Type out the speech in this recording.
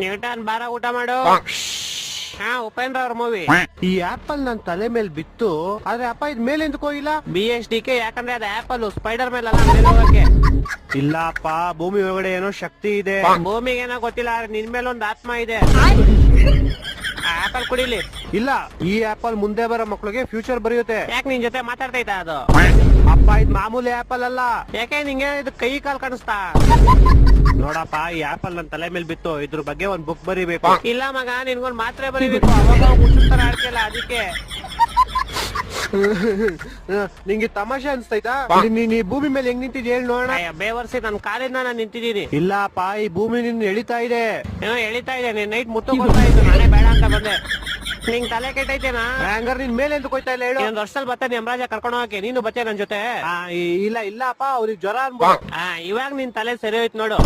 Newton ಬಾರ ಊಟ ಮಾಡು. ಹಾ, ಉಪೇಂದ್ರ ಅವ್ರ ಮೂವಿ. ಈ ಆಪಲ್ ನನ್ ತಲೆ ಮೇಲೆ ಬಿತ್ತು, ಆದ್ರೆ ಅಪ್ಪ ಇದ್ ಮೇಲೆ ಎಂದಕ್ಕೆ ಹೋಗಿಲ್ಲ? BSDK, ಯಾಕಂದ್ರೆ ಅದು ಆಪಲ್ ಸ್ಪೈಡರ್ ಮೇಲೆ ಅಲ್ಲ, ಮೇಲೆ ಹೋಗಕ್ಕೆ. ಇಲ್ಲ ಅಪ್ಪ, ಭೂಮಿ ಒಳಗಡೆ ಏನೋ ಶಕ್ತಿ ಇದೆ. ಭೂಮಿಗೆ ಏನೋ ಗೊತ್ತಿಲ್ಲ, ಆದ್ರೆ ನಿನ್ ಮೇಲೆ ಒಂದು ಆತ್ಮ ಇದೆ. ಆಪಲ್ ಕುಡಿಲಿ. ಇಲ್ಲ, ಈ ಆಪಲ್ ಮುಂದೆ ಬರೋ ಮಕ್ಳಿಗೆ ಫ್ಯೂಚರ್ ಬರೆಯುತ್ತೆ. ಯಾಕೆ ನಿನ್ ಜೊತೆ ಮಾತಾಡ್ತೈತ ಅದು? ಅಪ್ಪ ಇದ್ ಮಾಮೂಲಿ ಆಪಲ್ ಅಲ್ಲ. ಯಾಕೆ ನಿಂಗೆ ಇದು ಕೈ ಕಾಲ್ ಕಾಣಿಸ್ತಾ? ನೋಡಪ್ಪ, ಈ ಆಪಲ್ ನನ್ ತಲೆ ಮೇಲೆ ಬಿತ್ತು, ಇದ್ರ ಬಗ್ಗೆ ಒಂದ್ ಬುಕ್ ಬರಿಬೇಕು. ಇಲ್ಲ ಮಗ, ನಿನ್ಗೊಂದ್ ಮಾತ್ರೆ ಬರೀಬೇಕು, ಅವಾಗ ಹುಚ್ಚುತ್ತರ ಆಡ್ತಿಲ್ಲ ಅದಕ್ಕೆ. ನಿಂಗೆ ತಮಾಷೆ ಅನ್ಸ್ತೈತಾ? ನೀನ್ ಈ ಭೂಮಿ ಮೇಲೆ ಹೆಂಗ್ ನಿಂತಿದ್ಯ ಹೇಳಿ ನೋಡೋಣ. ಬೇವರ್ಸಿ ನನ್ ಕಾಲಿಂದ ನಾನು ನಿಂತಿದ್ದೀನಿ. ಇಲ್ಲಪ್ಪ, ಈ ಭೂಮಿ ನಿನ್ ಎಳಿತಾ ಇದೆ. ಏನೋ ಎಳಿತಾ ಇದೆ. ನೀನ್ ನೈಟ್ ಮುತ್ತು ಕೊಡ್ತಾ ಇತ್ತು, ನಾನೇ ಬೇಡ ಅಂತ ಬಂದೆ. ನಿಂಗ್ ತಲೆ ಕೆಟ್ಟೈತೇನಾ? ಹಂಗಾರೆ ನಿನ್ ಮೇಲೆ ಎಂತ ಕೊಯ್ತಾ ಇಲ್ಲ ಹೇಳು. ಇನ್ನೊಂದ್ ವರ್ಷದಲ್ಲಿ ಬರ್ತಾನೆ ಯಮರಾಜ ಕರ್ಕೊಂಡು ಹೋಗಕ್ಕೆ. ನೀನು ಬತ್ತೆ ನನ್ ಜೊತೆ. ಇಲ್ಲ ಇಲ್ಲ ಅಪ್ಪ, ಅವ್ರಿಗೆ ಜ್ವರ ಅನ್ಬೋದು. ಇವಾಗ ನಿನ್ ತಲೆ ಸರಿ ಹೋಯ್ತು ನೋಡು.